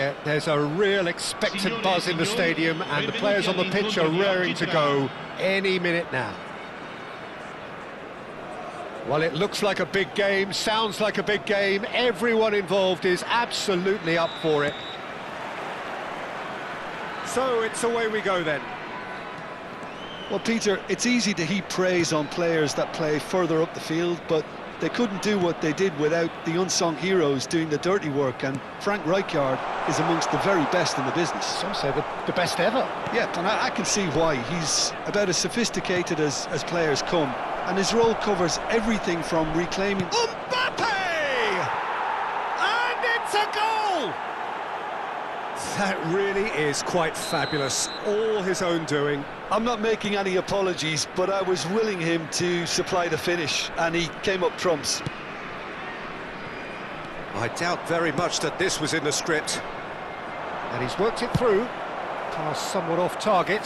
There's a real expectant buzz in the stadium, and the players on the pitch are raring to go any minute now. Well, it looks like a big game, sounds like a big game. Everyone involved is absolutely up for it. So it's away we go then. Well, Peter, it's easy to heap praise on players that play further up the field, but they couldn't do what they did without the unsung heroes doing the dirty work, and Frank Rijkaard is amongst the very best in the business. Some say the best ever. Yeah, and I can see why. He's about as sophisticated as players come, and his role covers everything from reclaiming... Mbappe! And it's a goal! That really is quite fabulous, all his own doing. I'm not making any apologies, but I was willing him to supply the finish, and he came up trumps. I doubt very much that this was in the script. And he's worked it through. Pass somewhat off target.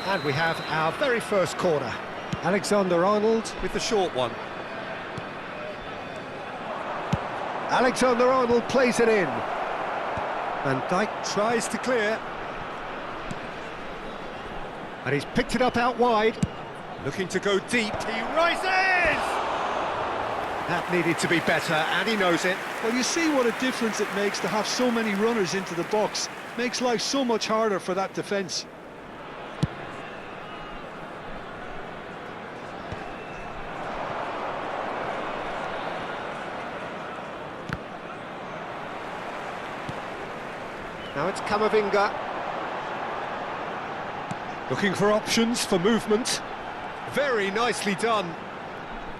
And we have our very first corner. Alexander-Arnold with the short one. Alexander-Arnold plays it in. Van Dijk tries to clear. And he's picked it up out wide. Looking to go deep. He rises! That needed to be better, and he knows it. Well, you see what a difference it makes to have so many runners into the box. Makes life so much harder for that defence. Now it's Camavinga. Looking for options for movement. Very nicely done.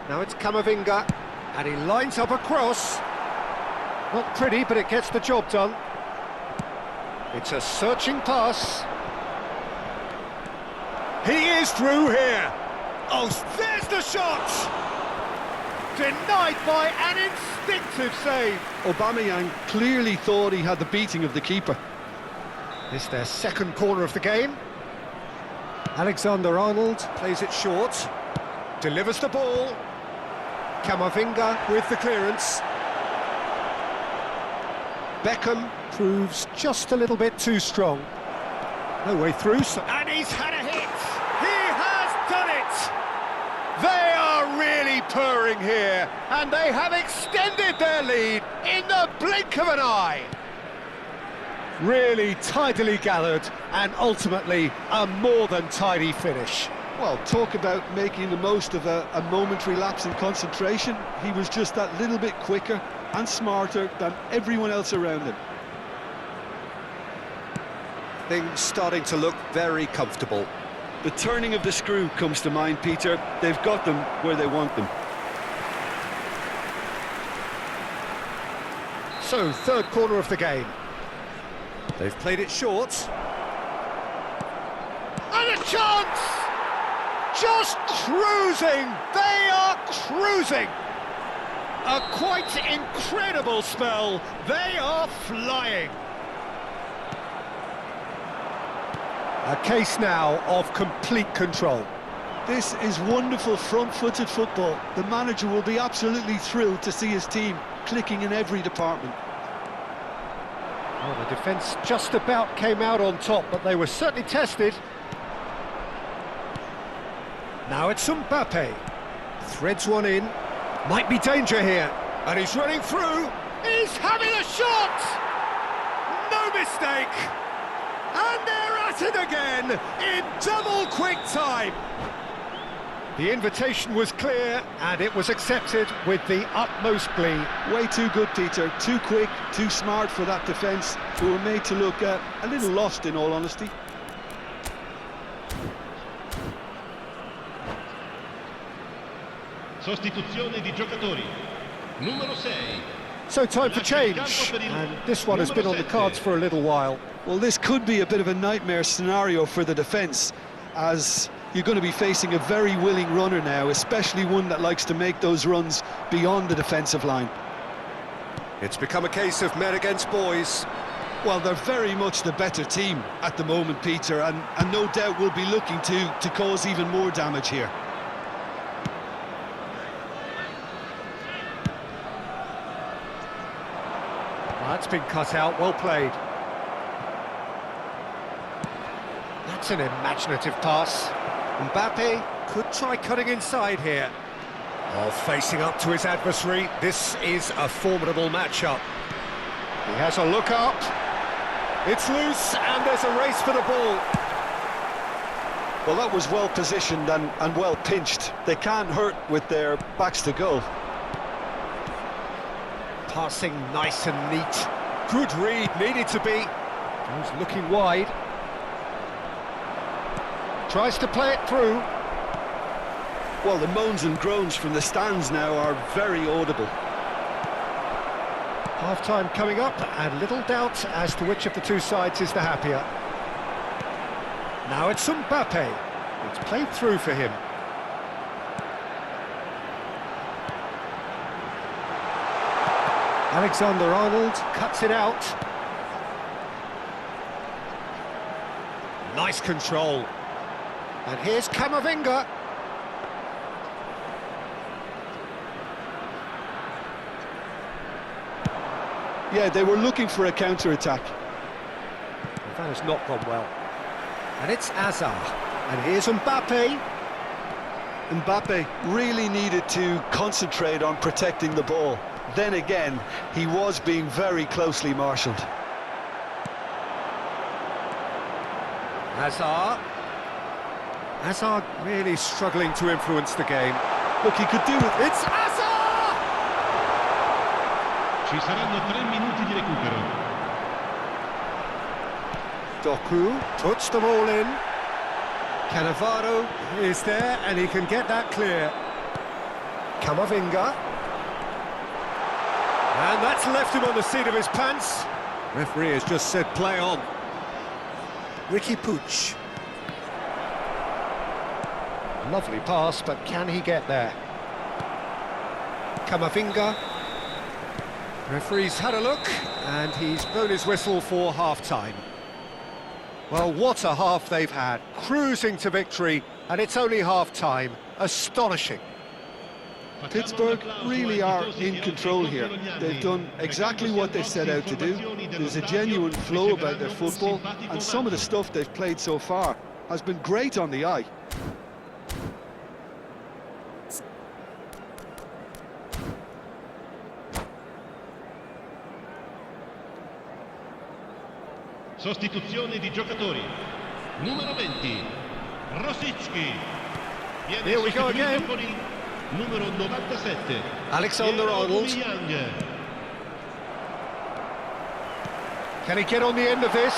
Now it's Camavinga. And he lines up a cross. Not pretty, but it gets the job done. It's a searching pass. He is through here. Oh, there's the shot! Denied by an instinctive save. Aubameyang clearly thought he had the beating of the keeper. This is their second corner of the game. Alexander-Arnold plays it short. Delivers the ball. Camavinga with the clearance. Beckham proves just a little bit too strong. No way through. And he's had a hit. He has done it. They are really purring here, and they have extended their lead in the blink of an eye. Really tidily gathered, and ultimately a more than tidy finish. Well, talk about making the most of a momentary lapse in concentration. He was just that little bit quicker and smarter than everyone else around him. Things starting to look very comfortable. The turning of the screw comes to mind, Peter. They've got them where they want them. So, third corner of the game. They've played it short. And a chance! Just cruising! They are cruising! A quite incredible spell. They are flying. A case now of complete control. This is wonderful front-footed football. The manager will be absolutely thrilled to see his team clicking in every department. Well, the defence just about came out on top, but they were certainly tested. Now it's Mbappe. Threads one in. Might be danger here. And he's running through. He's having a shot! No mistake! And they're at it again in double quick time. The invitation was clear, and it was accepted with the utmost glee. Way too good, Peter. Too quick, too smart for that defence, who were made to look a little lost, in all honesty. Sostituzione di giocatori. Numero 6. So time for change, and this one has been on the cards for a little while. Well, this could be a bit of a nightmare scenario for the defence, as you're going to be facing a very willing runner now, especially one that likes to make those runs beyond the defensive line. It's become a case of men against boys. Well, they're very much the better team at the moment, Peter, and no doubt will be looking to cause even more damage here. That's been cut out, well played. That's an imaginative pass. Mbappe could try cutting inside here. Oh, facing up to his adversary, this is a formidable matchup. He has a look up. It's loose, and there's a race for the ball. Well, that was well positioned and well pinched. They can't hurt with their backs to goal. Passing nice and neat. Good read, needed to be. He's looking wide. Tries to play it through. Well, the moans and groans from the stands now are very audible. Half-time coming up, and little doubt as to which of the two sides is the happier. Now it's Mbappe. It's played through for him. Alexander-Arnold cuts it out. Nice control. And here's Camavinga. Yeah, they were looking for a counter-attack. That has not gone well. And it's Hazard. And here's Mbappe. Mbappe really needed to concentrate on protecting the ball. Then again, he was being very closely marshalled. Hazard. Hazard really struggling to influence the game. Look, he could do it. It's Hazard! Ci saranno 3 minuti di recupero. Doku puts the ball in. Cannavaro is there and he can get that clear. Camavinga. And that's left him on the seat of his pants. Referee has just said play on. Ricky Puig. Lovely pass, but can he get there? Camavinga. Referee's had a look, and he's blown his whistle for half-time. Well, what a half they've had. Cruising to victory, and it's only half-time. Astonishing. Pittsburgh really are in control here. They've done exactly what they set out to do. There's a genuine flow about their football, and some of the stuff they've played so far has been great on the eye. Sostituzione di giocatori. Numero 20, Rosicki. Here we go again. Con il numero 97, Alexander-Arnold. Can he get on the end of this?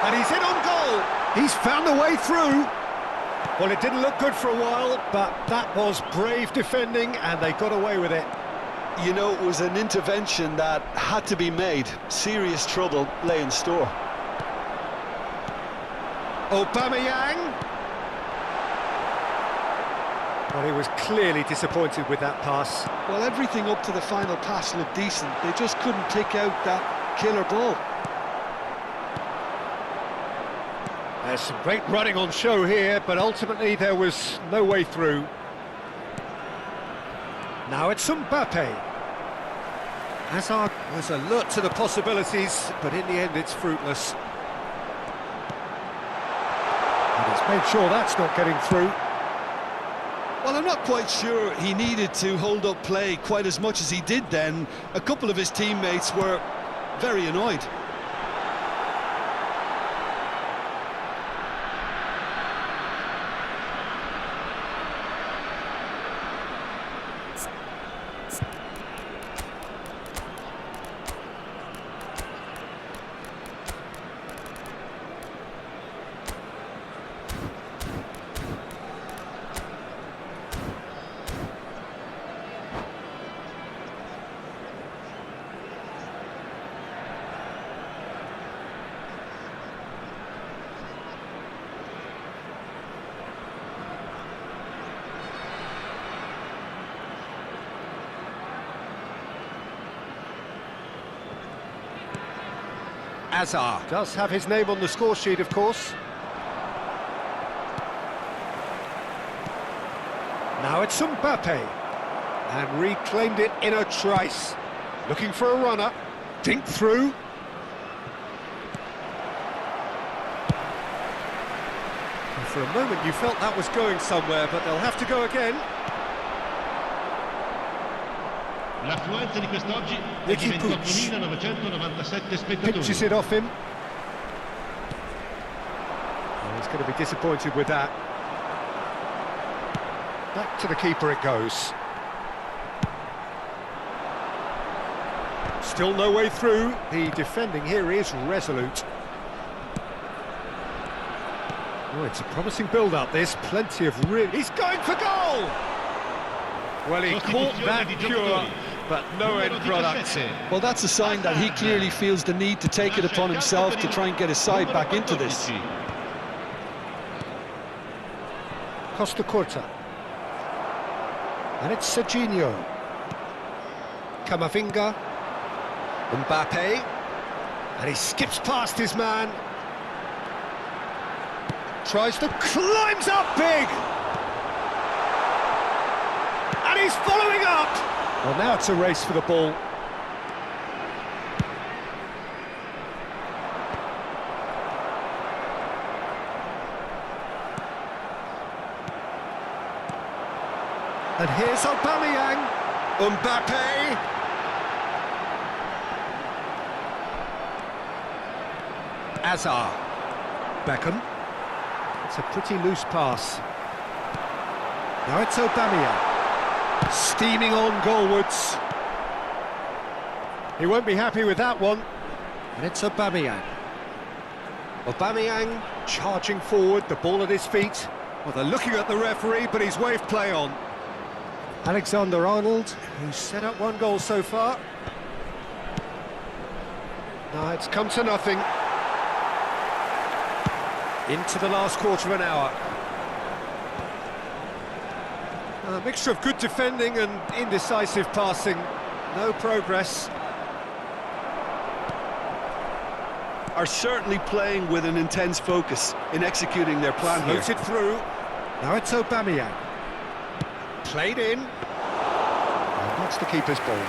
And he's in on goal. He's found a way through. Well, it didn't look good for a while, but that was brave defending, and they got away with it. You know, it was an intervention that had to be made. Serious trouble lay in store. Aubameyang. Well, he was clearly disappointed with that pass. Well, everything up to the final pass looked decent. They just couldn't pick out that killer ball. There's some great running on show here, but ultimately there was no way through. Now it's Mbappe. Hazard was alert to the possibilities, but in the end it's fruitless. And he's made sure that's not getting through. Well, I'm not quite sure he needed to hold up play quite as much as he did then. A couple of his teammates were very annoyed. Hazard does have his name on the score sheet, of course. Now it's Mbappe, and reclaimed it in a trice. Looking for a runner. Dink through. And for a moment you felt that was going somewhere, but they'll have to go again. L'affluenza di quest'oggi è di 28.997 spettatori. Pinches it off him. Oh, he's going to be disappointed with that. Back to the keeper it goes. Still no way through. The defending here is resolute. Oh, it's a promising build-up, this. Plenty of room. He's going for goal! Well, he caught that pure, but no end product. Well, that's a sign that he clearly feels the need to take it upon himself to try and get his side back into this. Costa Curta. And it's Serginho. Camavinga. Mbappe. And he skips past his man. Tries to climbs up big. And he's following up. Well, now it's a race for the ball. And here's Aubameyang. Mbappe. Hazard. Beckham. It's a pretty loose pass. Now it's Aubameyang. Steaming on goalwards. He won't be happy with that one. And it's Aubameyang. Aubameyang charging forward, the ball at his feet. Well, they're looking at the referee, but he's waved play on. Alexander-Arnold, who's set up one goal so far. No, it's come to nothing. Into the last quarter of an hour. A mixture of good defending and indecisive passing. No progress. Are certainly playing with an intense focus in executing their plan here. Floated through. Now it's Aubameyang. Played in. And that's the keeper's ball.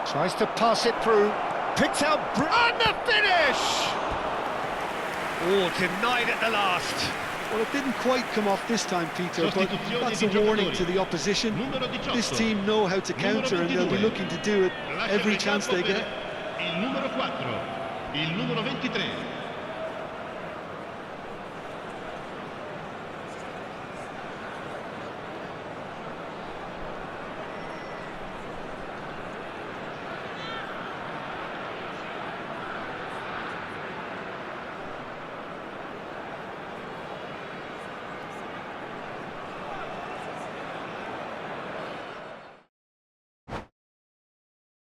Tries to pass it through. Picked out. And the finish! Oh, denied at the last. Well, it didn't quite come off this time, Peter, but that's a warning to the opposition. This team know how to counter, and they'll be looking to do it every chance they get. Il numero 4, il numero 23.